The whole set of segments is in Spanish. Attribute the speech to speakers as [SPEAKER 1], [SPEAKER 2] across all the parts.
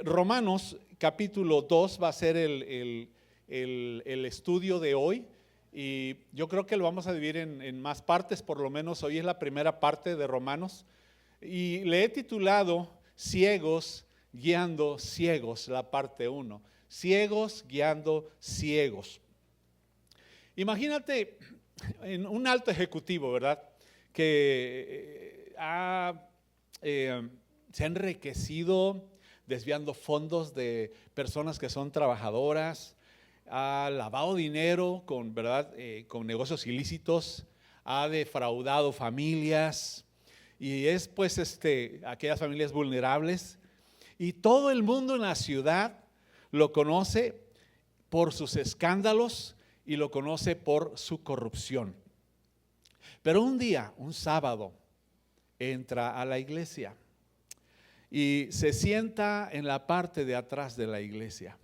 [SPEAKER 1] Romanos capítulo 2 va a ser el estudio de hoy, y yo creo que lo vamos a dividir en más partes. Por lo menos hoy es la primera parte de Romanos, y le he titulado Ciegos guiando ciegos, la parte 1. Ciegos guiando ciegos. Imagínate en un alto ejecutivo, ¿verdad? Que se ha enriquecido desviando fondos de personas que son trabajadoras, ha lavado dinero con, ¿verdad? Con negocios ilícitos, ha defraudado familias, y es pues aquellas familias vulnerables, y todo el mundo en la ciudad lo conoce por sus escándalos y lo conoce por su corrupción. Pero un día, un sábado, entra a la iglesia y se sienta en la parte de atrás de la iglesia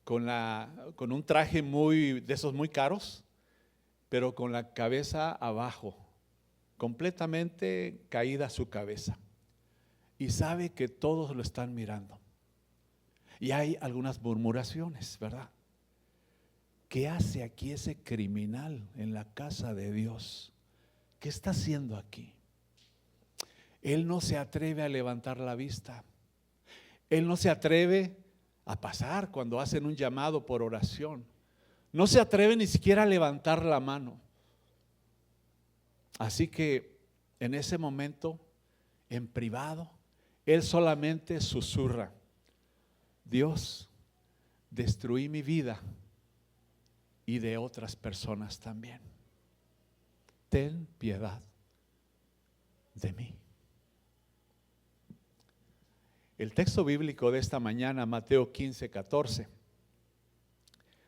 [SPEAKER 1] con un traje de esos muy caros, pero con la cabeza abajo, completamente caída su cabeza, y sabe que todos lo están mirando. Y hay algunas murmuraciones, ¿verdad? ¿Qué hace aquí ese criminal en la casa de Dios? ¿Qué está haciendo aquí? Él no se atreve a levantar la vista. Él no se atreve a pasar cuando hacen un llamado por oración. No se atreve ni siquiera a levantar la mano. Así que en ese momento, en privado, él solamente susurra: Dios, destruí mi vida y de otras personas también. Ten piedad de mí. El texto bíblico de esta mañana, Mateo 15:14.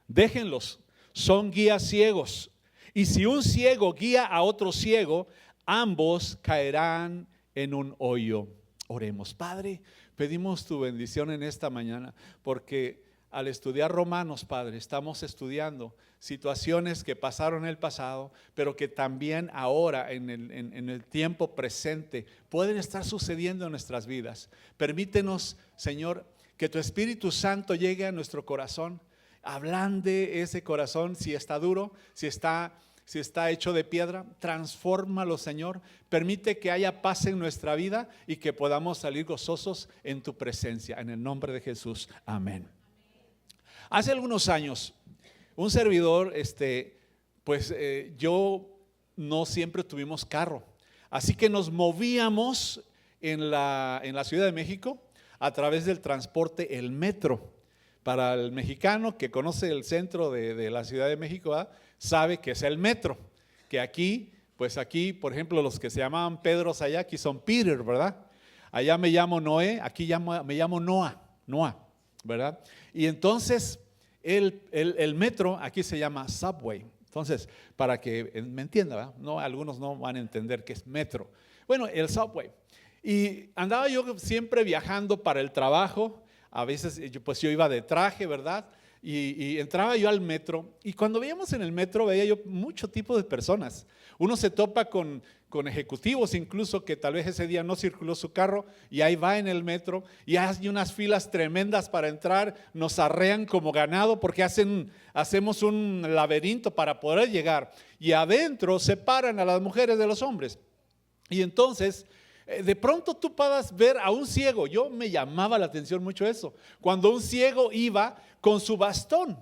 [SPEAKER 1] Déjenlos, son guías ciegos, y si un ciego guía a otro ciego, ambos caerán en un hoyo. Oremos. Padre, pedimos tu bendición en esta mañana, porque al estudiar Romanos, Padre, estamos estudiando situaciones que pasaron en el pasado, pero que también ahora en el tiempo presente pueden estar sucediendo en nuestras vidas. Permítenos, Señor, que tu Espíritu Santo llegue a nuestro corazón, ablande ese corazón. Si está duro, si está hecho de piedra, transfórmalo, Señor. Permite que haya paz en nuestra vida y que podamos salir gozosos en tu presencia. En el nombre de Jesús, amén. Hace algunos años, un servidor, yo no siempre tuvimos carro, así que nos movíamos en la Ciudad de México a través del transporte, el metro. Para el mexicano que conoce el centro de la Ciudad de México, sabe que es el metro, que aquí, por ejemplo, los que se llamaban Pedros allá, aquí son Peter, ¿verdad? Allá me llamo Noé, aquí me llamo Noah, ¿verdad? Y entonces el metro aquí se llama Subway. Entonces, para que me entienda, ¿verdad? No, algunos no van a entender qué es metro. Bueno, el Subway. Y andaba yo siempre viajando para el trabajo. A veces yo iba de traje, ¿verdad? Y entraba yo al metro, y cuando veíamos en el metro veía yo mucho tipo de personas. Uno se topa con ejecutivos incluso, que tal vez ese día no circuló su carro, y ahí va en el metro, y hay unas filas tremendas para entrar. Nos arrean como ganado porque hacemos un laberinto para poder llegar, y adentro separan a las mujeres de los hombres. Y entonces de pronto tú puedas ver a un ciego. Yo me llamaba la atención mucho eso, cuando un ciego iba con su bastón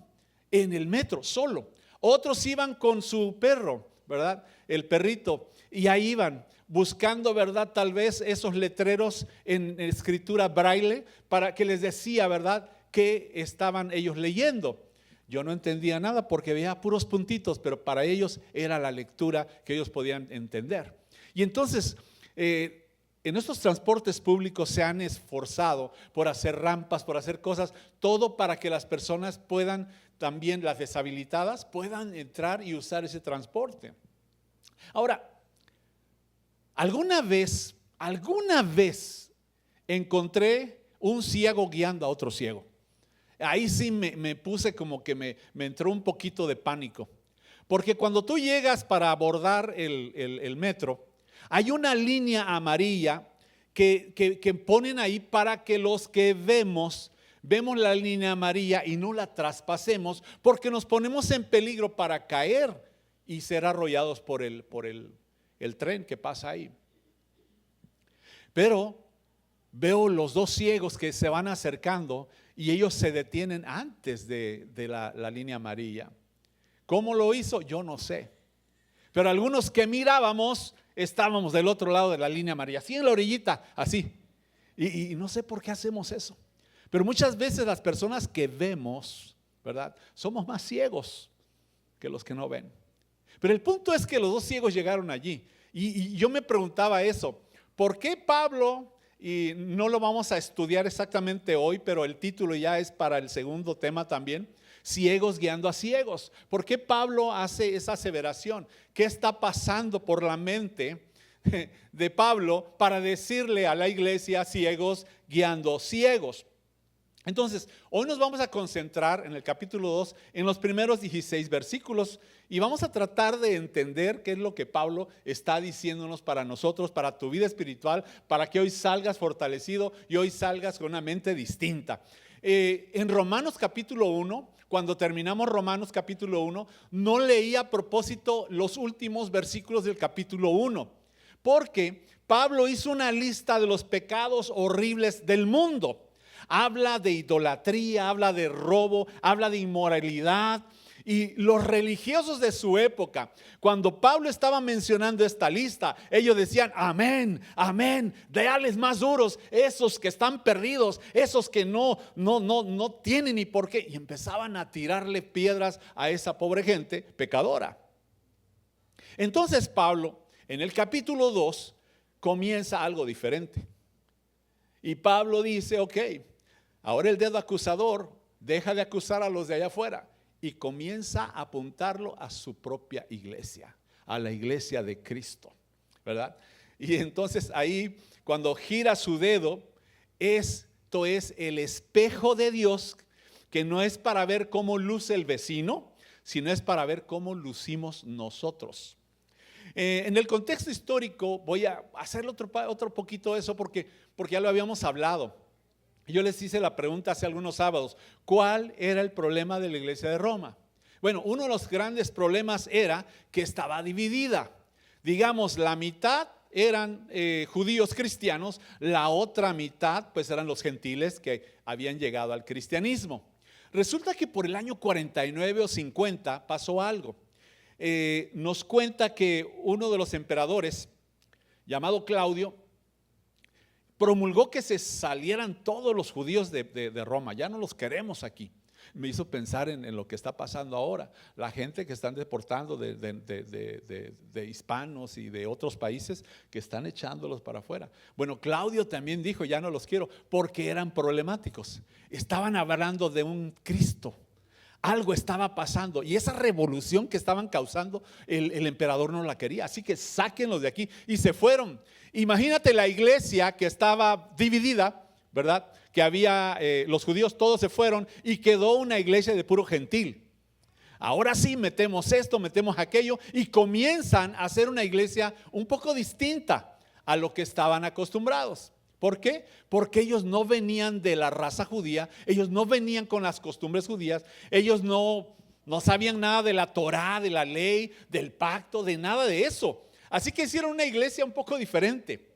[SPEAKER 1] en el metro solo. Otros iban con su perro, ¿verdad? El perrito, y ahí iban buscando, ¿verdad? Tal vez esos letreros en escritura braille para que les decía, ¿verdad?, que estaban ellos leyendo. Yo no entendía nada porque veía puros puntitos, pero para ellos era la lectura que ellos podían entender. Y entonces en estos transportes públicos se han esforzado por hacer rampas, por hacer cosas, todo para que las personas puedan, también las deshabilitadas, puedan entrar y usar ese transporte. Ahora, alguna vez encontré un ciego guiando a otro ciego. Ahí sí me puse como que me entró un poquito de pánico, porque cuando tú llegas para abordar el metro, hay una línea amarilla que ponen ahí para que los que vemos la línea amarilla y no la traspasemos, porque nos ponemos en peligro para caer y ser arrollados por el tren que pasa ahí. Pero veo los dos ciegos que se van acercando y ellos se detienen antes de la línea amarilla. ¿Cómo lo hizo? Yo no sé. Pero algunos que mirábamos estábamos del otro lado de la línea amarilla, así en la orillita, así. Y no sé por qué hacemos eso. Pero muchas veces las personas que vemos, ¿verdad? Somos más ciegos que los que no ven. Pero el punto es que los dos ciegos llegaron allí. Y yo me preguntaba eso. ¿Por qué Pablo, y no lo vamos a estudiar exactamente hoy, pero el título ya es para el segundo tema también, ciegos guiando a ciegos? ¿Por qué Pablo hace esa aseveración? ¿Qué está pasando por la mente de Pablo para decirle a la iglesia ciegos guiando ciegos? Entonces, hoy nos vamos a concentrar en el capítulo 2, en los primeros 16 versículos, y vamos a tratar de entender qué es lo que Pablo está diciéndonos para nosotros, para tu vida espiritual, para que hoy salgas fortalecido y hoy salgas con una mente distinta. En Romanos capítulo 1, cuando terminamos Romanos capítulo 1, no leí a propósito los últimos versículos del capítulo 1, porque Pablo hizo una lista de los pecados horribles del mundo. Habla de idolatría, habla de robo, habla de inmoralidad. Y los religiosos de su época, cuando Pablo estaba mencionando esta lista, ellos decían: amén, amén, déales más duros, esos que están perdidos, esos que no tienen ni por qué. Y empezaban a tirarle piedras a esa pobre gente pecadora. Entonces Pablo, en el capítulo 2, comienza algo diferente. Y Pablo dice: ok, ahora el dedo acusador deja de acusar a los de allá afuera y comienza a apuntarlo a su propia iglesia, a la iglesia de Cristo, ¿verdad? Y entonces ahí, cuando gira su dedo, esto es el espejo de Dios, que no es para ver cómo luce el vecino, sino es para ver cómo lucimos nosotros. En el contexto histórico voy a hacer otro poquito eso porque ya lo habíamos hablado. Yo les hice la pregunta hace algunos sábados: ¿cuál era el problema de la iglesia de Roma? Bueno, uno de los grandes problemas era que estaba dividida. Digamos, la mitad eran judíos cristianos, la otra mitad pues eran los gentiles que habían llegado al cristianismo. Resulta que por el año 49 o 50 pasó algo. Nos cuenta que uno de los emperadores, llamado Claudio, promulgó que se salieran todos los judíos de Roma. Ya no los queremos aquí. Me hizo pensar en lo que está pasando ahora. La gente que están deportando de hispanos y de otros países, que están echándolos para afuera. Bueno, Claudio también dijo: ya no los quiero, porque eran problemáticos. Estaban hablando de un Cristo. Algo estaba pasando y esa revolución que estaban causando, el emperador no la quería. Así que sáquenlos de aquí, y se fueron. Imagínate la iglesia que estaba dividida, ¿verdad? Que había, los judíos todos se fueron y quedó una iglesia de puro gentil. Ahora sí, metemos esto, metemos aquello, y comienzan a hacer una iglesia un poco distinta a lo que estaban acostumbrados. ¿Por qué? Porque ellos no venían de la raza judía, ellos no venían con las costumbres judías, ellos no sabían nada de la Torá, de la ley, del pacto, de nada de eso. Así que hicieron una iglesia un poco diferente.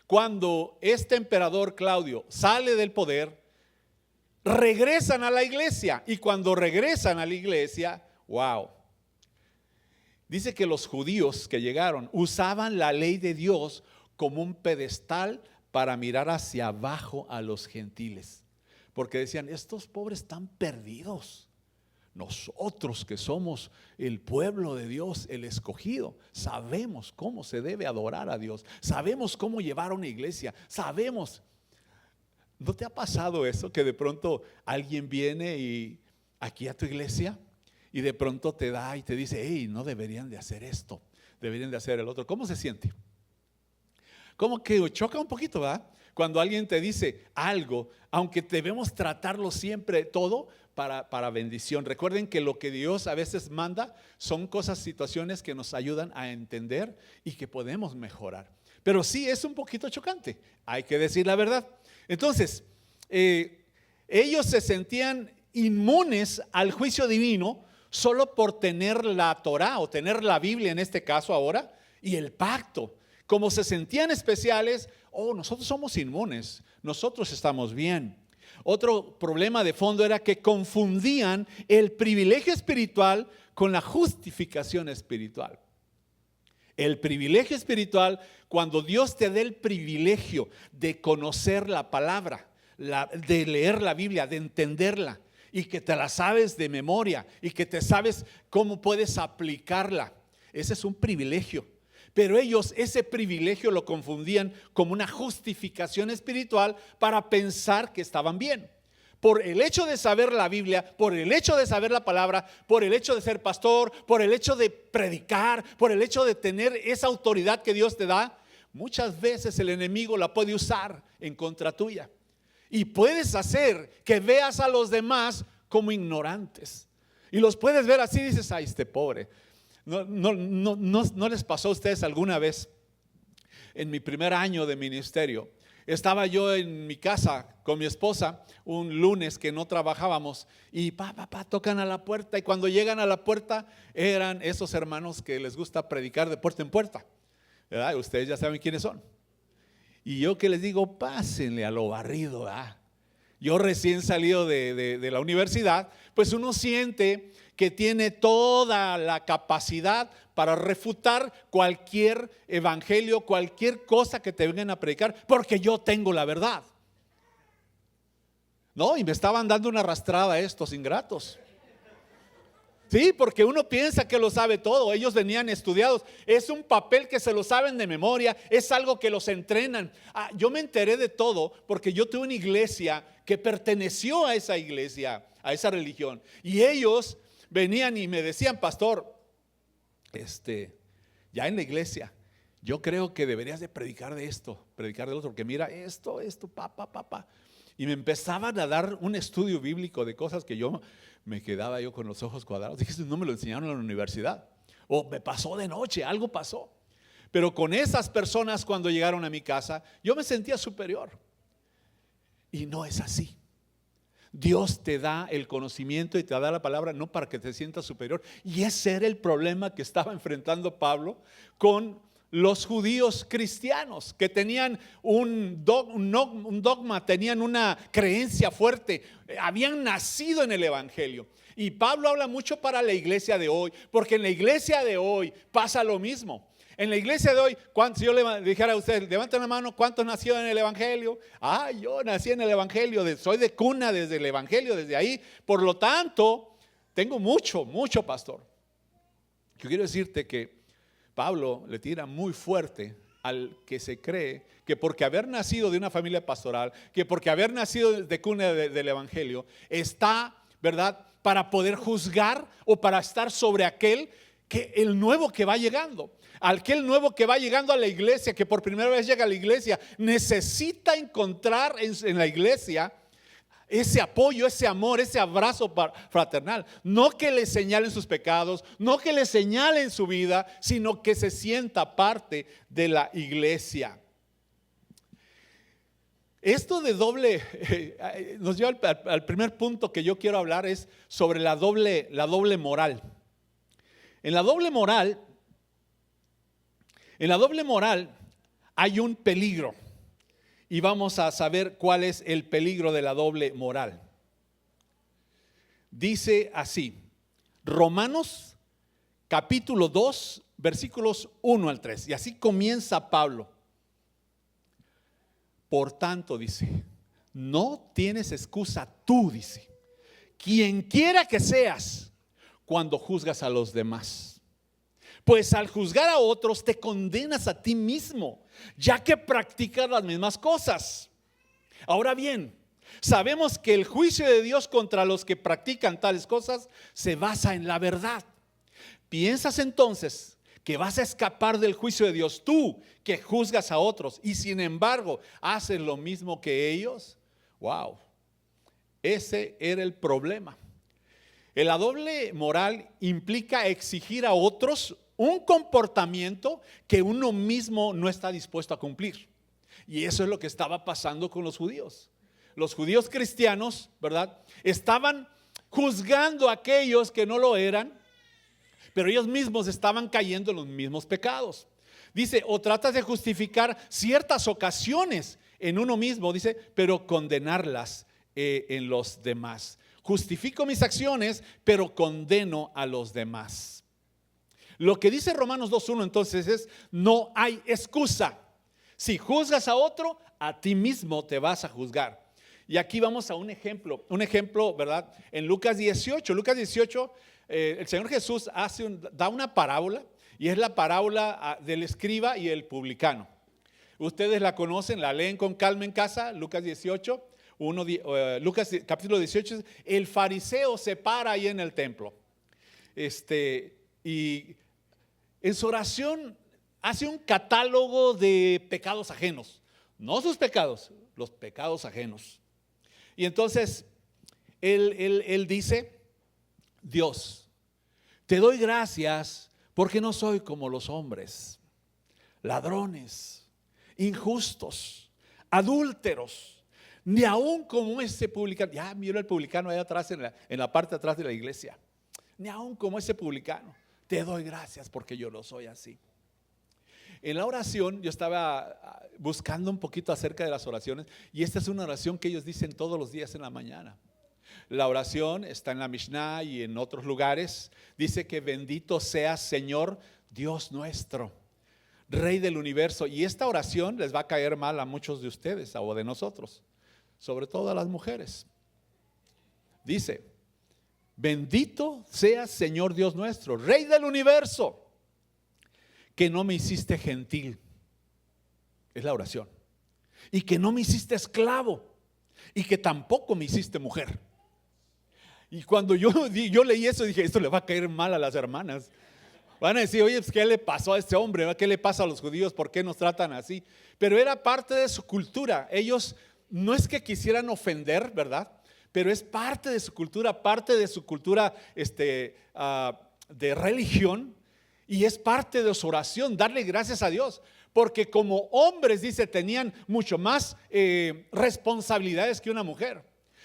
[SPEAKER 1] Cuando este emperador Claudio sale del poder, regresan a la iglesia, y cuando regresan a la iglesia, wow, dice que los judíos que llegaron usaban la ley de Dios como un pedestal para mirar hacia abajo a los gentiles, porque decían: estos pobres están perdidos. Nosotros que somos el pueblo de Dios, el escogido, sabemos cómo se debe adorar a Dios, sabemos cómo llevar a una iglesia, sabemos. ¿No te ha pasado eso, que de pronto alguien viene aquí a tu iglesia y de pronto te da y te dice: hey, no deberían de hacer esto, deberían de hacer el otro? ¿Cómo se siente? Como que choca un poquito, ¿verdad? Cuando alguien te dice algo, aunque debemos tratarlo siempre todo para bendición. Recuerden que lo que Dios a veces manda son cosas, situaciones que nos ayudan a entender y que podemos mejorar. Pero sí es un poquito chocante, hay que decir la verdad. Entonces, ellos se sentían inmunes al juicio divino solo por tener la Torá o tener la Biblia en este caso ahora y el pacto. Como se sentían especiales, nosotros somos inmunes, nosotros estamos bien. Otro problema de fondo era que confundían el privilegio espiritual con la justificación espiritual. El privilegio espiritual, cuando Dios te dé el privilegio de conocer la palabra, de leer la Biblia, de entenderla, y que te la sabes de memoria, y que te sabes cómo puedes aplicarla. Ese es un privilegio. Pero ellos ese privilegio lo confundían como una justificación espiritual para pensar que estaban bien. Por el hecho de saber la Biblia, por el hecho de saber la palabra, por el hecho de ser pastor, por el hecho de predicar, por el hecho de tener esa autoridad que Dios te da, muchas veces el enemigo la puede usar en contra tuya. Y puedes hacer que veas a los demás como ignorantes. Y los puedes ver así y dices, ay, este pobre. ¿No les pasó a ustedes alguna vez en mi primer año de ministerio? Estaba yo en mi casa con mi esposa un lunes que no trabajábamos y tocan a la puerta, y cuando llegan a la puerta eran esos hermanos que les gusta predicar de puerta en puerta, ¿verdad? Ustedes ya saben quiénes son. Y yo que les digo, pásenle a lo barrido, ¿verdad? Yo recién salido de la universidad, pues uno siente que tiene toda la capacidad para refutar cualquier evangelio, cualquier cosa que te vengan a predicar, porque yo tengo la verdad. No, y me estaban dando una arrastrada estos ingratos. Sí, porque uno piensa que lo sabe todo. Ellos venían estudiados. Es un papel que se lo saben de memoria. Es algo que los entrenan. Yo me enteré de todo porque yo tuve una iglesia que perteneció a esa iglesia, a esa religión. Y ellos venían y me decían, pastor, ya en la iglesia, yo creo que deberías de predicar de esto, predicar del otro, porque mira esto, papá. Y me empezaban a dar un estudio bíblico de cosas que yo me quedaba yo con los ojos cuadrados. Dije, no me lo enseñaron en la universidad. O me pasó de noche, algo pasó. Pero con esas personas cuando llegaron a mi casa, yo me sentía superior. Y no es así. Dios te da el conocimiento y te da la palabra no para que te sientas superior. Y ese era el problema que estaba enfrentando Pablo con los judíos cristianos, que tenían un dogma, tenían una creencia fuerte, habían nacido en el evangelio. Y Pablo habla mucho para la iglesia de hoy, porque en la iglesia de hoy pasa lo mismo. En la iglesia de hoy, si yo le dijera a ustedes, levanten la mano, ¿cuántos nacieron en el evangelio? Yo nací en el evangelio, soy de cuna desde el evangelio, desde ahí. Por lo tanto, tengo mucho pastor. Yo quiero decirte que Pablo le tira muy fuerte al que se cree que porque haber nacido de una familia pastoral, que porque haber nacido de cuna del evangelio, está, ¿verdad?, para poder juzgar o para estar sobre el nuevo que va llegando. Aquel nuevo que va llegando a la iglesia, que por primera vez llega a la iglesia, necesita encontrar en la iglesia ese apoyo, ese amor, ese abrazo fraternal. No que le señalen sus pecados, no que le señalen su vida, sino que se sienta parte de la iglesia. Esto de doble nos lleva al primer punto que yo quiero hablar, es sobre la doble moral. En la doble moral hay un peligro. Y vamos a saber cuál es el peligro de la doble moral. Dice así, Romanos capítulo 2, versículos 1 al 3. Y así comienza Pablo. Por tanto, dice, no tienes excusa tú, dice, quien quiera que seas, cuando juzgas a los demás. Pues al juzgar a otros te condenas a ti mismo, ya que practicas las mismas cosas. Ahora bien, sabemos que el juicio de Dios contra los que practican tales cosas se basa en la verdad. ¿Piensas entonces que vas a escapar del juicio de Dios tú, que juzgas a otros y sin embargo haces lo mismo que ellos? Wow, ese era el problema. La doble moral implica exigir a otros un comportamiento que uno mismo no está dispuesto a cumplir. Y eso es lo que estaba pasando con los judíos. Los judíos cristianos, ¿verdad?, estaban juzgando a aquellos que no lo eran, pero ellos mismos estaban cayendo en los mismos pecados. Dice, o tratas de justificar ciertas ocasiones en uno mismo, dice, pero condenarlas en los demás. Justifico mis acciones, pero condeno a los demás. Lo que dice Romanos 2:1 entonces es, no hay excusa. Si juzgas a otro, a ti mismo te vas a juzgar. Y aquí vamos a un ejemplo, ¿verdad? En Lucas 18, el Señor Jesús da una parábola, y es la parábola del escriba y el publicano. Ustedes la conocen, la leen con calma en casa. Lucas 18, Lucas capítulo 18, el fariseo se para ahí en el templo. Y en su oración hace un catálogo de pecados ajenos, no sus pecados, los pecados ajenos. Y entonces él dice, Dios, te doy gracias porque no soy como los hombres, ladrones, injustos, adúlteros, ni aún como ese publicano. Ya miro el publicano allá atrás en la parte de atrás de la iglesia. Ni aún como ese publicano. Te doy gracias porque yo no soy así. En la oración yo estaba buscando un poquito acerca de las oraciones, y esta es una oración que ellos dicen todos los días en la mañana. La oración está en la Mishnah y en otros lugares. Dice que bendito seas, Señor Dios nuestro, Rey del universo. Y esta oración les va a caer mal a muchos de ustedes o de nosotros, sobre todo a las mujeres. Dice, bendito seas, Señor Dios nuestro, Rey del universo, que no me hiciste gentil. Es la oración. Y que no me hiciste esclavo, y que tampoco me hiciste mujer. Y cuando yo leí eso, dije, esto le va a caer mal a las hermanas. Van a decir, oye, pues, ¿qué le pasó a este hombre? ¿Qué le pasa a los judíos? ¿Por qué nos tratan así? Pero era parte de su cultura. Ellos no es que quisieran ofender, ¿verdad? Pero es parte de su cultura, de religión, y es parte de su oración, darle gracias a Dios. Porque como hombres, dice, tenían mucho más responsabilidades que una mujer.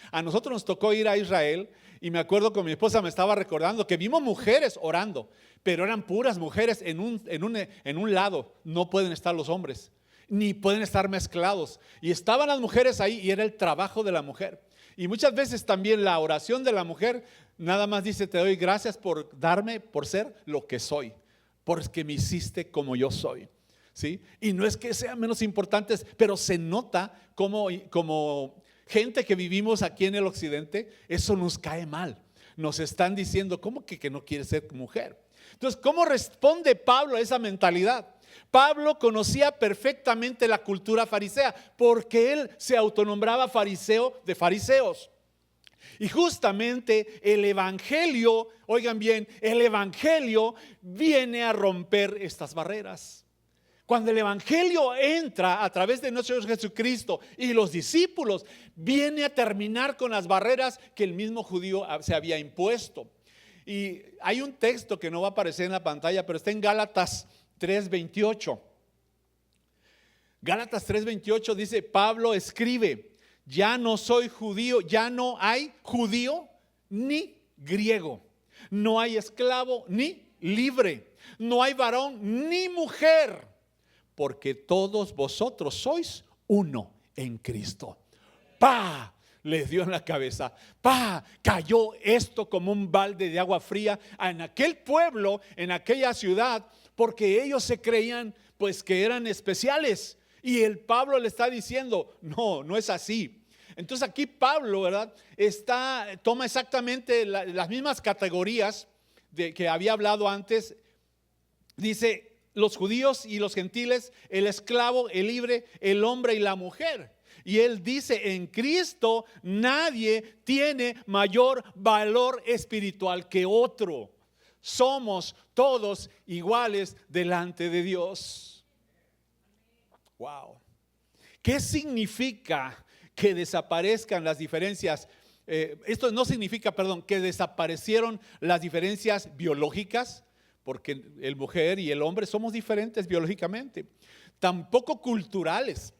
[SPEAKER 1] A nosotros nos tocó ir a Israel, y me acuerdo que mi esposa me estaba recordando que vimos mujeres orando, pero eran puras mujeres en un lado. No pueden estar los hombres, ni pueden estar mezclados. Y estaban las mujeres ahí, y era el trabajo de la mujer. Y muchas veces también la oración de la mujer nada más dice, te doy gracias por ser lo que soy, porque me hiciste como yo soy. ¿Sí? Y no es que sean menos importantes, pero se nota como gente que vivimos aquí en el occidente, eso nos cae mal. Nos están diciendo, ¿cómo que no quiere ser mujer? Entonces, ¿cómo responde Pablo a esa mentalidad? Pablo conocía perfectamente la cultura farisea, porque él se autonombraba fariseo de fariseos. Y justamente el evangelio, oigan bien, el evangelio viene a romper estas barreras. Cuando el evangelio entra a través de nuestro Señor Jesucristo y los discípulos, viene a terminar con las barreras que el mismo judío se había impuesto. Y hay un texto que no va a aparecer en la pantalla, pero está en Gálatas 3:28. Gálatas 3:28 dice, Pablo escribe, ya no soy judío, ya no hay judío ni griego, no hay esclavo ni libre, no hay varón ni mujer, porque todos vosotros sois uno en Cristo. ¡Pah! Les dio en la cabeza. ¡Pah! Cayó esto como un balde de agua fría en aquel pueblo, en aquella ciudad, porque ellos se creían pues que eran especiales. Y el Pablo le está diciendo, no es así. Entonces aquí Pablo, ¿verdad? Toma exactamente las mismas categorías de que había hablado antes. Dice, los judíos y los gentiles, el esclavo, el libre, el hombre y la mujer. Y él dice, en Cristo nadie tiene mayor valor espiritual que otro. Somos todos iguales delante de Dios. Wow. ¿Qué significa que desaparezcan las diferencias? Esto no significa, que desaparecieron las diferencias biológicas, porque el mujer y el hombre somos diferentes biológicamente, tampoco culturales.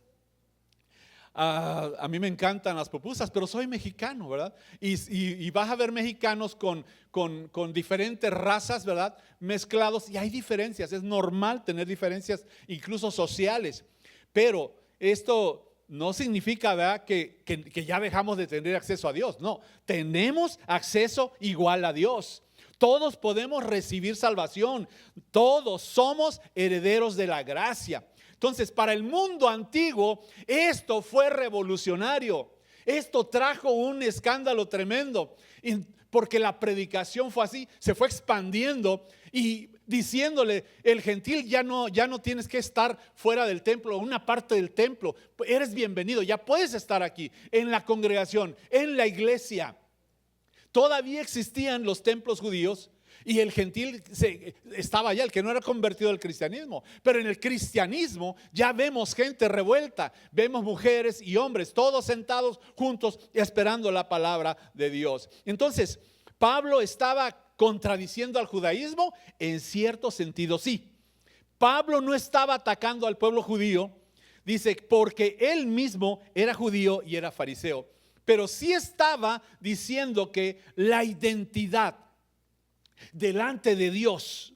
[SPEAKER 1] A mí me encantan las pupusas, pero soy mexicano, ¿verdad? Y vas a ver mexicanos con diferentes razas, ¿verdad? Mezclados, y hay diferencias, es normal tener diferencias incluso sociales, pero esto no significa, ¿verdad?, que ya dejamos de tener acceso a Dios. No, tenemos acceso igual a Dios. Todos podemos recibir salvación, todos somos herederos de la gracia. Entonces, para el mundo antiguo, esto fue revolucionario. Esto trajo un escándalo tremendo, porque la predicación fue así, se fue expandiendo y diciéndole, el gentil ya no tienes que estar fuera del templo, una parte del templo, eres bienvenido, ya puedes estar aquí, en la congregación, en la iglesia. Todavía existían los templos judíos y el gentil estaba allá, el que no era convertido al cristianismo. Pero en el cristianismo ya vemos gente revuelta, vemos mujeres y hombres, todos sentados juntos esperando la palabra de Dios. Entonces, Pablo estaba contradiciendo al judaísmo en cierto sentido, sí. Pablo no estaba atacando al pueblo judío, dice, porque él mismo era judío y era fariseo. Pero sí estaba diciendo que la identidad delante de Dios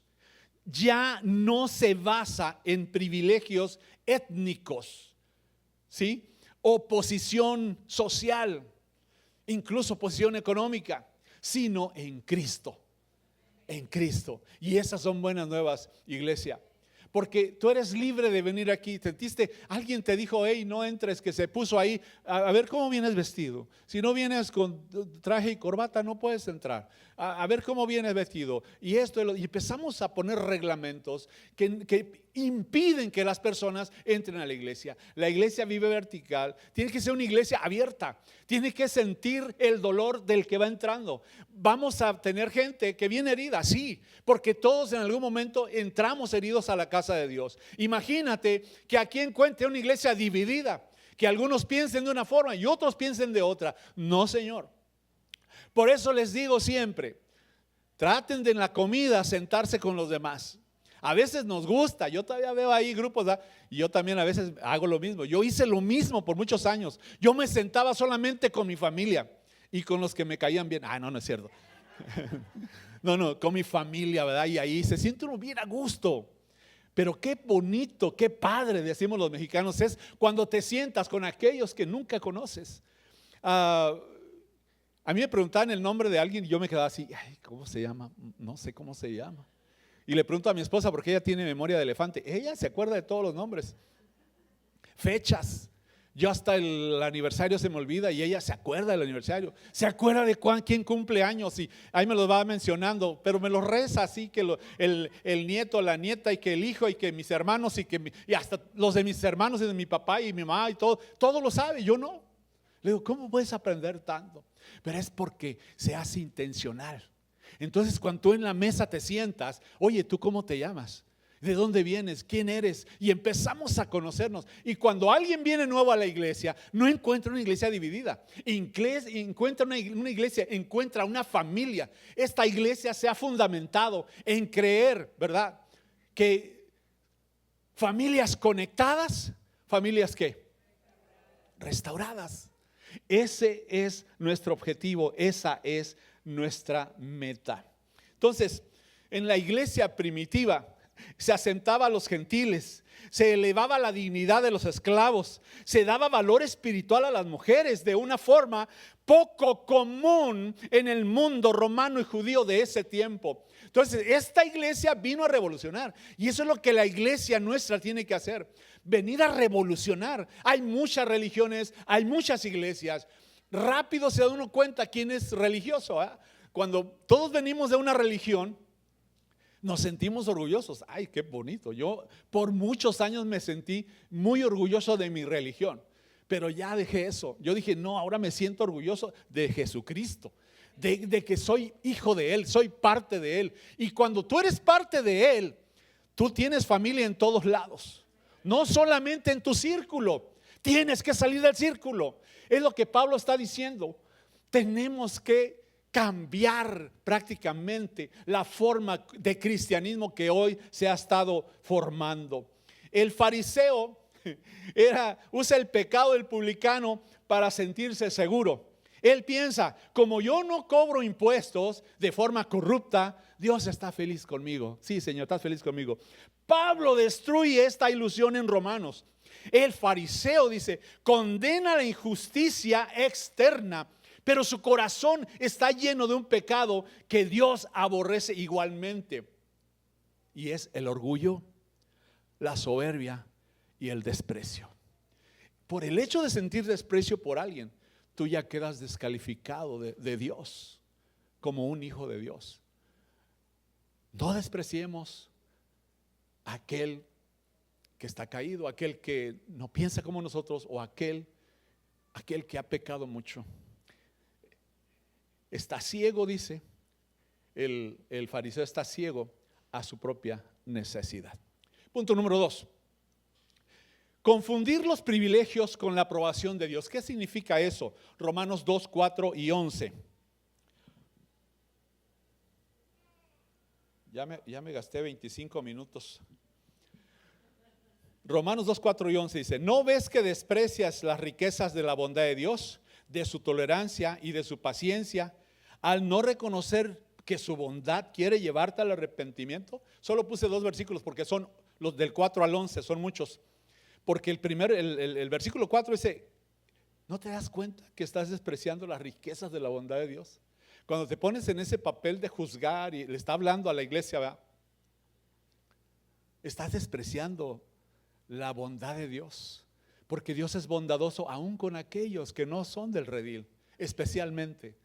[SPEAKER 1] ya no se basa en privilegios étnicos, ¿sí?, o posición social, incluso posición económica, sino en Cristo. En Cristo. Y esas son buenas nuevas, iglesia. Porque tú eres libre de venir aquí. Sentiste, alguien te dijo, hey, no entres, que se puso ahí, a ver cómo vienes vestido. Si no vienes con traje y corbata, no puedes entrar. A ver cómo vienes vestido. Y y empezamos a poner reglamentos que impiden que las personas entren a la iglesia. La iglesia vive vertical, tiene que ser una iglesia abierta, tiene que sentir el dolor del que va entrando. Vamos a tener gente que viene herida, sí, porque todos en algún momento entramos heridos a la casa de Dios. Imagínate que aquí encuentre una iglesia dividida, que algunos piensen de una forma y otros piensen de otra. No, Señor. Por eso les digo siempre, traten de en la comida sentarse con los demás. A veces nos gusta, yo todavía veo ahí grupos, ¿verdad? Y yo también a veces hago lo mismo. Yo hice lo mismo por muchos años. Yo me sentaba solamente con mi familia y con los que me caían bien. No es cierto. No, con mi familia, ¿verdad? Y ahí se siente uno bien a gusto. Pero qué bonito, qué padre, decimos los mexicanos, es cuando te sientas con aquellos que nunca conoces. A mí me preguntaban el nombre de alguien y yo me quedaba así, ay, ¿cómo se llama? No sé cómo se llama. Y le pregunto a mi esposa porque ella tiene memoria de elefante. Ella se acuerda de todos los nombres, fechas. Yo hasta el aniversario se me olvida y ella se acuerda del aniversario. Se acuerda de quién cumple años y ahí me los va mencionando, pero me los reza así que el nieto, la nieta y que el hijo y que mis hermanos y hasta los de mis hermanos y de mi papá y mi mamá y todo lo sabe, yo no. Le digo, ¿cómo puedes aprender tanto? Pero es porque se hace intencional. Entonces cuando tú en la mesa te sientas, oye, ¿tú cómo te llamas? ¿De dónde vienes? ¿Quién eres? Y empezamos a conocernos. Y cuando alguien viene nuevo a la iglesia, no encuentra una iglesia dividida. Encuentra una iglesia, encuentra una familia. Esta iglesia se ha fundamentado en creer, ¿verdad?, que familias conectadas, familias ¿qué? Restauradas. Ese es nuestro objetivo, esa es nuestra meta. Entonces, en la iglesia primitiva se asentaba a los gentiles, se elevaba la dignidad de los esclavos, se daba valor espiritual a las mujeres de una forma poco común en el mundo romano y judío de ese tiempo. Entonces, esta iglesia vino a revolucionar y eso es lo que la iglesia nuestra tiene que hacer, venir a revolucionar. Hay muchas religiones, hay muchas iglesias. Rápido se da uno cuenta quién es religioso, ¿eh? Cuando todos venimos de una religión, nos sentimos orgullosos. Ay, qué bonito. Yo por muchos años me sentí muy orgulloso de mi religión, pero ya dejé eso. Yo dije, no, ahora me siento orgulloso de Jesucristo, de que soy hijo de Él, soy parte de Él. Y cuando tú eres parte de Él, tú tienes familia en todos lados, no solamente en tu círculo. Tienes que salir del círculo. Es lo que Pablo está diciendo. Tenemos que cambiar prácticamente la forma de cristianismo que hoy se ha estado formando. El fariseo usa el pecado del publicano para sentirse seguro. Él piensa, como yo no cobro impuestos de forma corrupta, Dios está feliz conmigo. Sí, Señor, estás feliz conmigo. Pablo destruye esta ilusión en Romanos. El fariseo dice, condena la injusticia externa, pero su corazón está lleno de un pecado que Dios aborrece igualmente. Y es el orgullo, la soberbia y el desprecio. Por el hecho de sentir desprecio por alguien, tú ya quedas descalificado de Dios como un hijo de Dios. No despreciemos a aquel que está caído, aquel que no piensa como nosotros, o aquel que ha pecado mucho. Está ciego, dice el fariseo, está ciego a su propia necesidad. Punto número 2. Confundir los privilegios con la aprobación de Dios. ¿Qué significa eso? Romanos 2, 4 y 11. Ya me gasté 25 minutos. Romanos 2, 4 y 11 dice, ¿no ves que desprecias las riquezas de la bondad de Dios, de su tolerancia y de su paciencia, al no reconocer que su bondad quiere llevarte al arrepentimiento? Solo puse 2 versículos porque son los del 4 al 11, son muchos. Porque el versículo 4 dice, ¿no te das cuenta que estás despreciando las riquezas de la bondad de Dios? Cuando te pones en ese papel de juzgar y le está hablando a la iglesia, ¿verdad? Estás despreciando la bondad de Dios, porque Dios es bondadoso aún con aquellos que no son del redil. Especialmente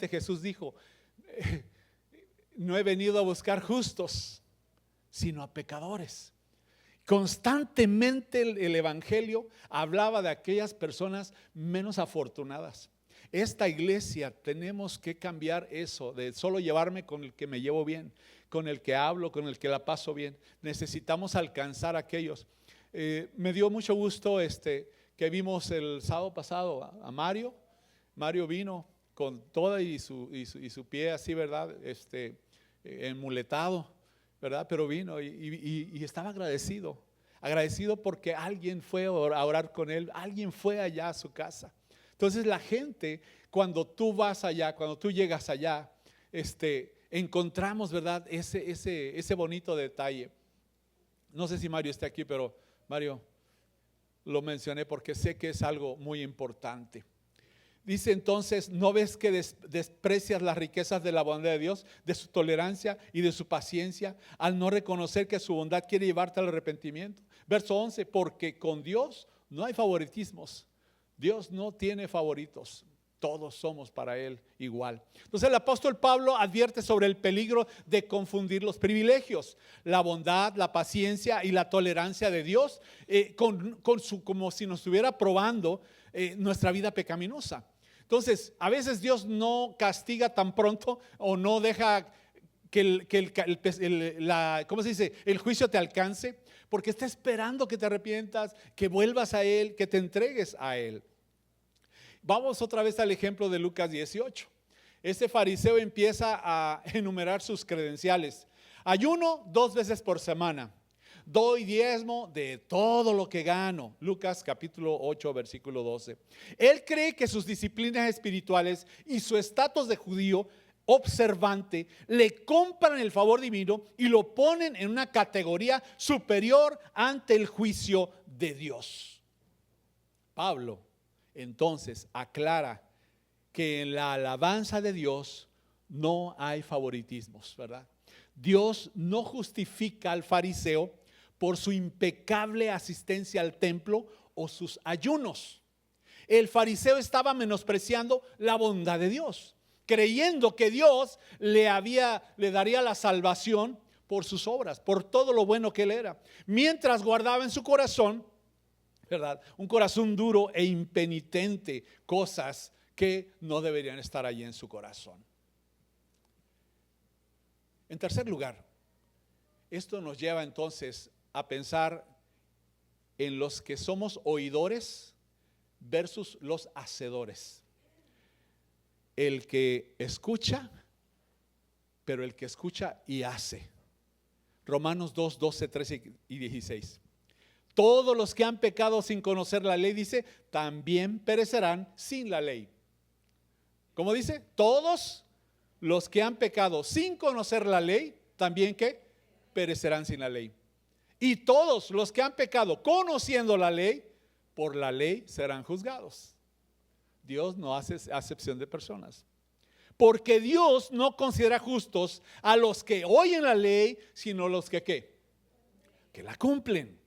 [SPEAKER 1] Jesús dijo, no he venido a buscar justos, sino a pecadores. Constantemente el evangelio hablaba de aquellas personas menos afortunadas. Esta iglesia tenemos que cambiar eso de solo llevarme con el que me llevo bien, con el que hablo, con el que la paso bien. Necesitamos alcanzar a aquellos. Me dio mucho gusto que vimos el sábado pasado a Mario. Mario vino con toda y su pie así, ¿verdad? Enmuletado, ¿verdad? Pero vino y estaba agradecido porque alguien fue a orar con él, alguien fue allá a su casa. Entonces la gente, cuando tú vas allá, cuando tú llegas allá, encontramos, ¿verdad? Ese bonito detalle. No sé si Mario está aquí, pero Mario, lo mencioné porque sé que es algo muy importante. Dice entonces, ¿no ves que desprecias las riquezas de la bondad de Dios, de su tolerancia y de su paciencia, al no reconocer que su bondad quiere llevarte al arrepentimiento? Verso 11, porque con Dios no hay favoritismos. Dios no tiene favoritos. Todos somos para Él igual. Entonces el apóstol Pablo advierte sobre el peligro de confundir los privilegios, la bondad, la paciencia y la tolerancia de Dios como si nos estuviera probando nuestra vida pecaminosa. Entonces a veces Dios no castiga tan pronto o no deja que ¿cómo se dice? El juicio te alcance, porque está esperando que te arrepientas, que vuelvas a Él, que te entregues a Él. Vamos otra vez al ejemplo de Lucas 18. Este fariseo empieza a enumerar sus credenciales. Ayuno 2 veces por semana. Doy diezmo de todo lo que gano. Lucas capítulo 8 versículo 12. Él cree que sus disciplinas espirituales y su estatus de judío observante le compran el favor divino y lo ponen en una categoría superior ante el juicio de Dios. Pablo entonces aclara que en la alabanza de Dios no hay favoritismos, ¿verdad? Dios no justifica al fariseo por su impecable asistencia al templo o sus ayunos. El fariseo estaba menospreciando la bondad de Dios, creyendo que Dios le daría la salvación por sus obras, por todo lo bueno que él era, mientras guardaba en su corazón, ¿verdad?, un corazón duro e impenitente, cosas que no deberían estar allí en su corazón. En tercer lugar, esto nos lleva entonces a pensar en los que somos oidores versus los hacedores. el que escucha, pero el que escucha y hace. Romanos 2, 12, 13 y 16. Todos los que han pecado sin conocer la ley, dice, también perecerán sin la ley. ¿Cómo dice? Todos los que han pecado sin conocer la ley, también ¿qué? Perecerán sin la ley. Y todos los que han pecado conociendo la ley, por la ley serán juzgados. Dios no hace acepción de personas. Porque Dios no considera justos a los que oyen la ley, sino los que ¿qué? Que la cumplen.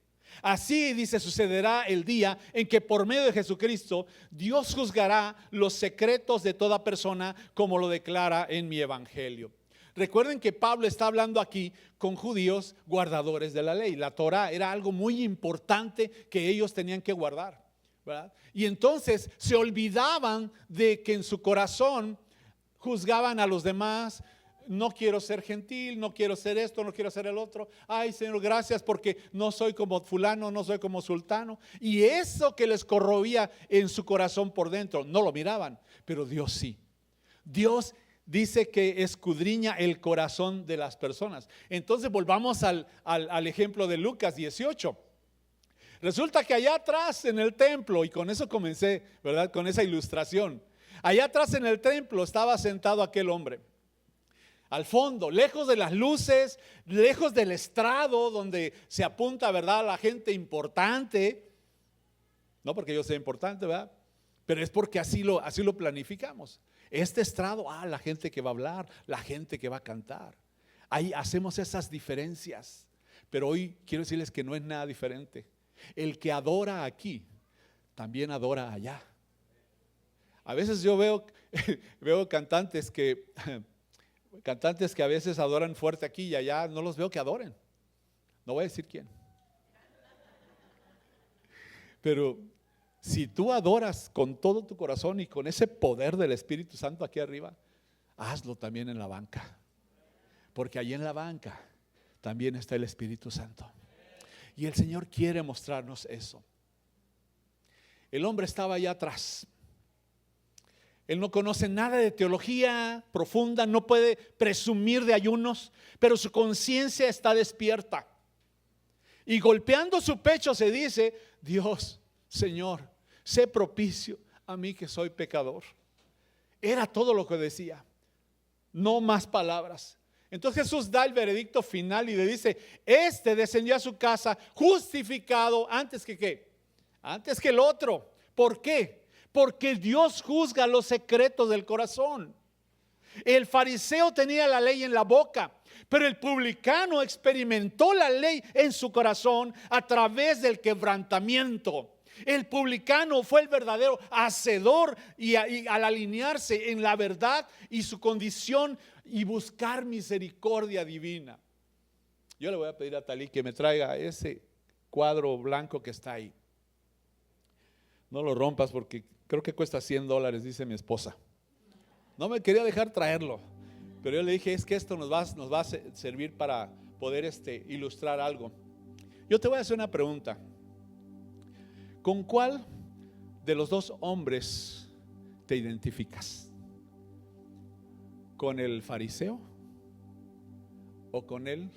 [SPEAKER 1] Así dice, sucederá el día en que por medio de Jesucristo Dios juzgará los secretos de toda persona, como lo declara en mi evangelio. Recuerden que Pablo está hablando aquí con judíos guardadores de la ley. La Torá era algo muy importante que ellos tenían que guardar, ¿verdad? Y entonces se olvidaban de que en su corazón juzgaban a los demás. No quiero ser gentil, no quiero ser esto, no quiero ser el otro. Ay, Señor, gracias porque no soy como fulano, no soy como sultano. Y eso que les corroía en su corazón por dentro, no lo miraban, pero Dios sí. Dios dice que escudriña el corazón de las personas. Entonces volvamos al ejemplo de Lucas 18. Resulta que allá atrás en el templo, y con eso comencé, ¿verdad? Con esa ilustración. Allá atrás en el templo estaba sentado aquel hombre. Al fondo, lejos de las luces, lejos del estrado donde se apunta, ¿verdad?, a la gente importante. No porque yo sea importante, ¿verdad? Pero es porque así lo planificamos. Este estrado, la gente que va a hablar, la gente que va a cantar. Ahí hacemos esas diferencias. Pero hoy quiero decirles que no es nada diferente. El que adora aquí, también adora allá. A veces yo veo cantantes que a veces adoran fuerte aquí y allá, no los veo que adoren. No voy a decir quién. Pero si tú adoras con todo tu corazón y con ese poder del Espíritu Santo aquí arriba, hazlo también en la banca. Porque allí en la banca también está el Espíritu Santo. Y el Señor quiere mostrarnos eso. El hombre estaba allá atrás. Él no conoce nada de teología profunda, no puede presumir de ayunos, pero su conciencia está despierta. Y golpeando su pecho se dice: Dios, Señor, sé propicio a mí que soy pecador. Era todo lo que decía, no más palabras. Entonces Jesús da el veredicto final y le dice: este descendió a su casa justificado antes que ¿qué? Antes que el otro. ¿Por qué? Porque Dios juzga los secretos del corazón. El fariseo tenía la ley en la boca, pero el publicano experimentó la ley en su corazón a través del quebrantamiento. El publicano fue el verdadero hacedor y al alinearse en la verdad y su condición y buscar misericordia divina. Yo le voy a pedir a Talí que me traiga ese cuadro blanco que está ahí. No lo rompas porque creo que cuesta $100, dice mi esposa. No me quería dejar traerlo, pero yo le dije: es que esto nos va a servir para poder ilustrar algo. Yo te voy a hacer una pregunta. ¿Con cuál de los dos hombres te identificas? ¿Con el fariseo o con el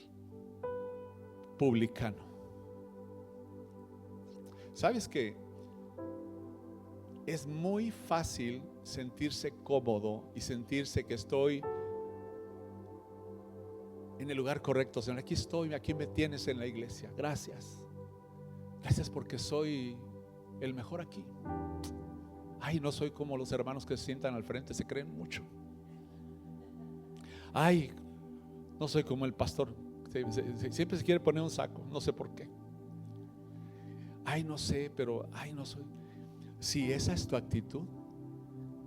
[SPEAKER 1] publicano? ¿Sabes qué? Es muy fácil sentirse cómodo y sentirse que estoy en el lugar correcto. Señor, aquí estoy, aquí me tienes en la iglesia. Gracias. Gracias porque soy el mejor aquí. Ay, no soy como los hermanos que se sientan al frente, se creen mucho. Ay, no soy como el pastor, siempre se quiere poner un saco, no sé por qué. Ay, no sé, pero ay, no soy. Si esa es tu actitud,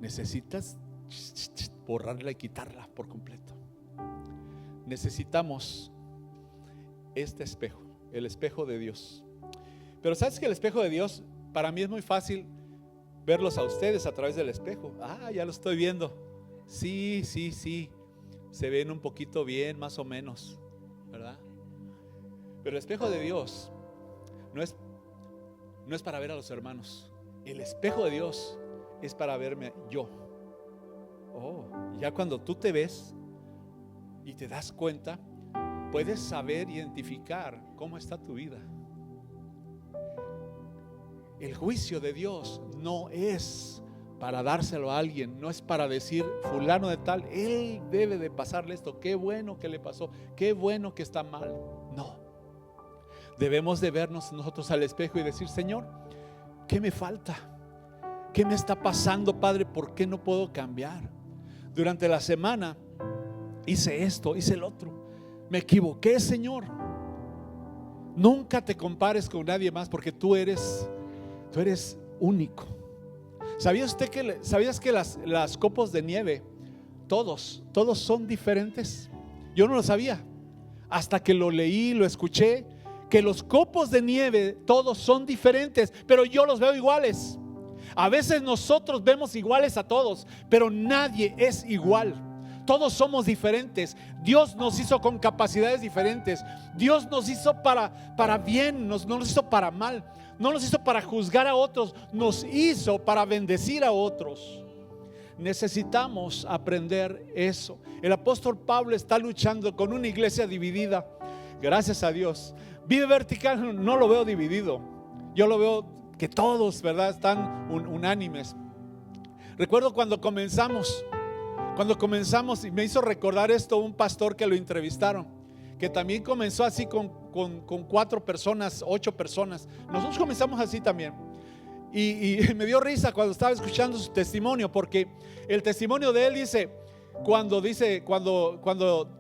[SPEAKER 1] necesitas borrarla y quitarla por completo. Necesitamos este espejo, el espejo de Dios. Pero sabes que el espejo de Dios, para mí es muy fácil verlos a ustedes a través del espejo. Ya lo estoy viendo. Sí, se ven un poquito bien, más o menos, ¿verdad? Pero el espejo de Dios no es para ver a los hermanos. El espejo de Dios es para verme yo. Ya cuando tú te ves y te das cuenta, puedes saber, identificar cómo está tu vida. El juicio de Dios no es para dárselo a alguien, no es para decir fulano de tal, él debe de pasarle esto, qué bueno que le pasó, qué bueno que está mal. No, debemos de vernos nosotros al espejo y decir: Señor, ¿qué me falta? ¿Qué me está pasando, Padre? ¿Por qué no puedo cambiar? Durante la semana hice esto, hice el otro, me equivoqué, Señor. Nunca te compares con nadie más, porque tú eres único. ¿Sabías que las copos de nieve, todos son diferentes? Yo no lo sabía hasta que lo leí, lo escuché, que los copos de nieve todos son diferentes, pero yo los veo iguales. A veces nosotros vemos iguales a todos, pero nadie es igual. Todos somos diferentes. Dios nos hizo con capacidades diferentes. Dios nos hizo para bien, no nos hizo para mal. No nos hizo para juzgar a otros, nos hizo para bendecir a otros. Necesitamos aprender eso. El apóstol Pablo está luchando con una iglesia dividida. Gracias a Dios. Vida Vertical no lo veo dividido. Yo lo veo que todos, ¿verdad?, están unánimes. Recuerdo cuando comenzamos, y me hizo recordar esto un pastor que lo entrevistaron, que también comenzó así con 4 personas, 8 personas. Nosotros comenzamos así también. Y me dio risa cuando estaba escuchando su testimonio, porque el testimonio de él dice, cuando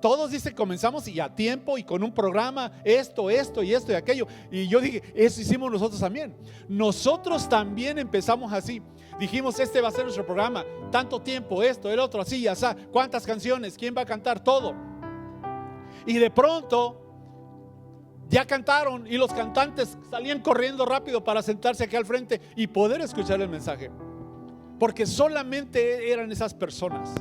[SPEAKER 1] todos comenzamos y a tiempo y con un programa, esto y aquello. Y yo dije, eso hicimos nosotros también. Nosotros también empezamos así. Dijimos, este va a ser nuestro programa, tanto tiempo, esto, el otro, así, así, cuántas canciones, quién va a cantar, todo. Y de pronto ya cantaron y los cantantes salían corriendo rápido para sentarse aquí al frente y poder escuchar el mensaje, porque solamente eran esas personas.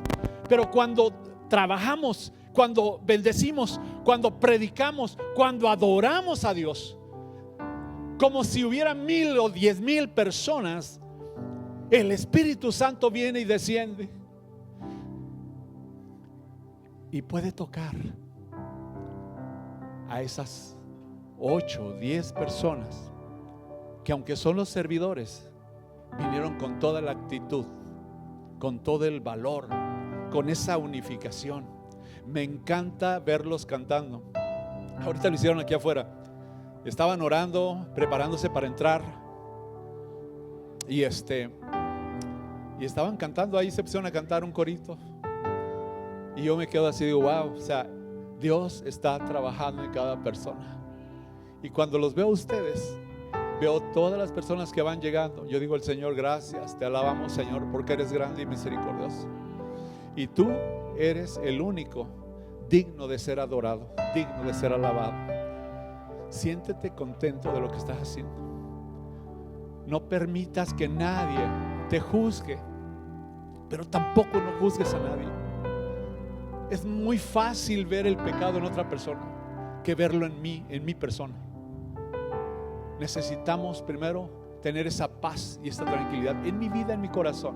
[SPEAKER 1] Pero cuando trabajamos, cuando bendecimos, cuando predicamos, cuando adoramos a Dios, como si hubiera 1,000 o 10,000 personas, el Espíritu Santo viene y desciende y puede tocar a esas 8 o 10 personas que, aunque son los servidores, vinieron con toda la actitud, con todo el valor, con esa unificación. Me encanta verlos cantando. Ahorita lo hicieron aquí afuera. Estaban orando, preparándose para entrar, y estaban cantando ahí, se pusieron a cantar un corito. Y yo me quedo así, digo, wow, o sea, Dios está trabajando en cada persona. Y cuando los veo a ustedes, veo todas las personas que van llegando. Yo digo, el Señor, gracias, te alabamos, Señor, porque eres grande y misericordioso. Y tú eres el único digno de ser adorado, digno de ser alabado. Siéntete contento de lo que estás haciendo. No permitas que nadie te juzgue, pero tampoco no juzgues a nadie. Es muy fácil ver el pecado en otra persona que verlo en mi persona. Necesitamos primero tener esa paz y esa tranquilidad en mi vida, en mi corazón,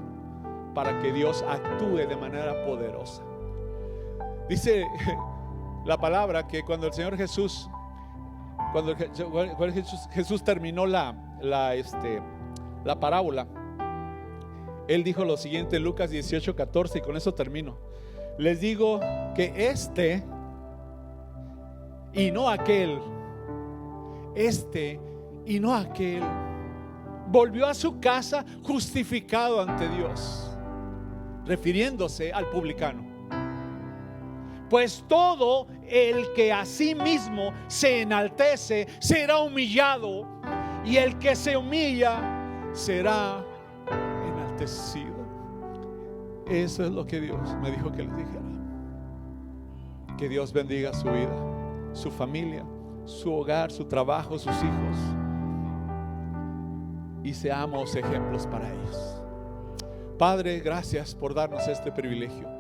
[SPEAKER 1] para que Dios actúe de manera poderosa. Dice la palabra que cuando el Señor Jesús, Jesús terminó la parábola, Él dijo lo siguiente en Lucas 18:14, y con eso termino. Les digo que este y no aquel, volvió a su casa justificado ante Dios, refiriéndose al publicano. Pues todo el que a sí mismo se enaltece será humillado, y el que se humilla será enaltecido. Eso es lo que Dios me dijo que les dijera. Que Dios bendiga su vida, su familia, su hogar, su trabajo, sus hijos, y seamos ejemplos para ellos. Padre, gracias por darnos este privilegio.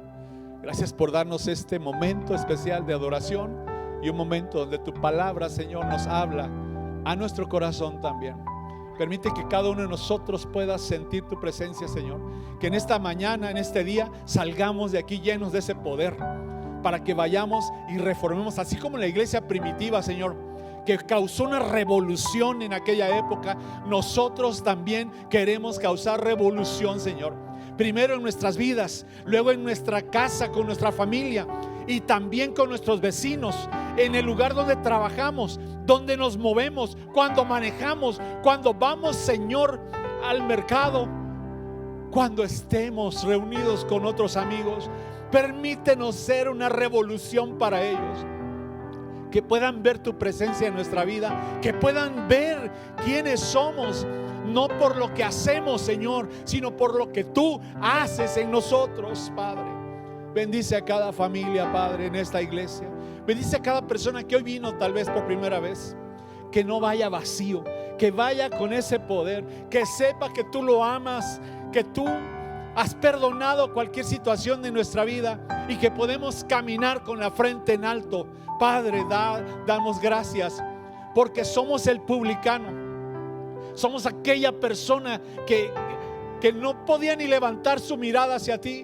[SPEAKER 1] Gracias por darnos este momento especial de adoración, y un momento donde tu palabra, Señor, nos habla a nuestro corazón también. Permite que cada uno de nosotros pueda sentir tu presencia, Señor. Que en esta mañana, en este día, salgamos de aquí llenos de ese poder, para que vayamos y reformemos, así como la iglesia primitiva, Señor, que causó una revolución en aquella época. Nosotros también queremos causar revolución, Señor. Primero en nuestras vidas, luego en nuestra casa, con nuestra familia, y también con nuestros vecinos, en el lugar donde trabajamos, donde nos movemos, cuando manejamos, cuando vamos, Señor, al mercado, cuando estemos reunidos con otros amigos. Permítenos ser una revolución para ellos, que puedan ver tu presencia en nuestra vida, que puedan ver quiénes somos, no por lo que hacemos, Señor, sino por lo que tú haces en nosotros, Padre. Bendice a cada familia, Padre, en esta iglesia. Bendice a cada persona que hoy vino tal vez por primera vez. Que no vaya vacío, que vaya con ese poder, que sepa que tú lo amas, que tú has perdonado cualquier situación de nuestra vida y que podemos caminar con la frente en alto. Padre, damos gracias porque somos el publicano. Somos aquella persona que no podía ni levantar su mirada hacia ti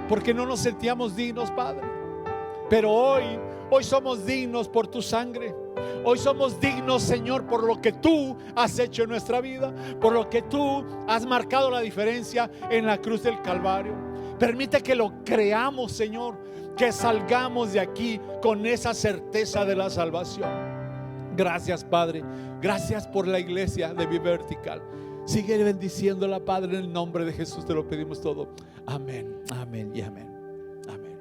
[SPEAKER 1] porque no nos sentíamos dignos, Padre. Pero hoy somos dignos por tu sangre. Hoy somos dignos, Señor, por lo que tú has hecho en nuestra vida, por lo que tú has marcado la diferencia en la cruz del Calvario. Permite que lo creamos, Señor, que salgamos de aquí con esa certeza de la salvación. Gracias, Padre. Gracias por la iglesia de Vida Vertical. Sigue bendiciéndola, Padre, en el nombre de Jesús te lo pedimos todo. Amén, amén y amén. Amén.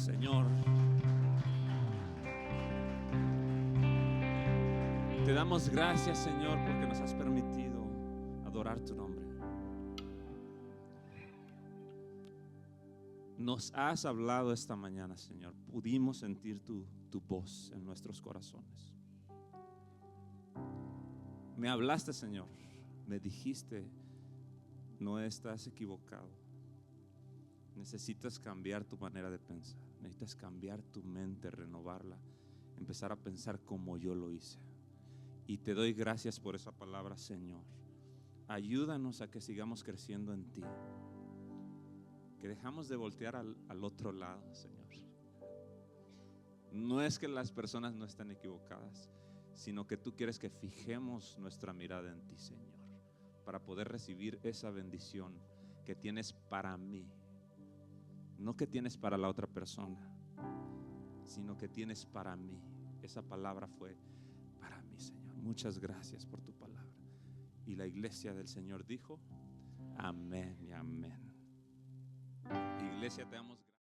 [SPEAKER 2] Señor. Te damos gracias, Señor, porque nos has permitido adorar tu nombre. Nos has hablado esta mañana, Señor. Pudimos sentir tu voz en nuestros corazones. Me hablaste, Señor. Me dijiste, no estás equivocado. Necesitas cambiar tu manera de pensar. Necesitas cambiar tu mente, renovarla, empezar a pensar como yo lo hice. Y te doy gracias por esa palabra, Señor. Ayúdanos a que sigamos creciendo en ti. Que dejamos de voltear al otro lado, Señor. No es que las personas no estén equivocadas, sino que tú quieres que fijemos nuestra mirada en ti, Señor, para poder recibir esa bendición que tienes para mí. No que tienes para la otra persona, sino que tienes para mí. Esa palabra fue para mí, Señor. Muchas gracias por tu palabra. Y la iglesia del Señor dijo, amén y amén. Iglesia, te damos gracias.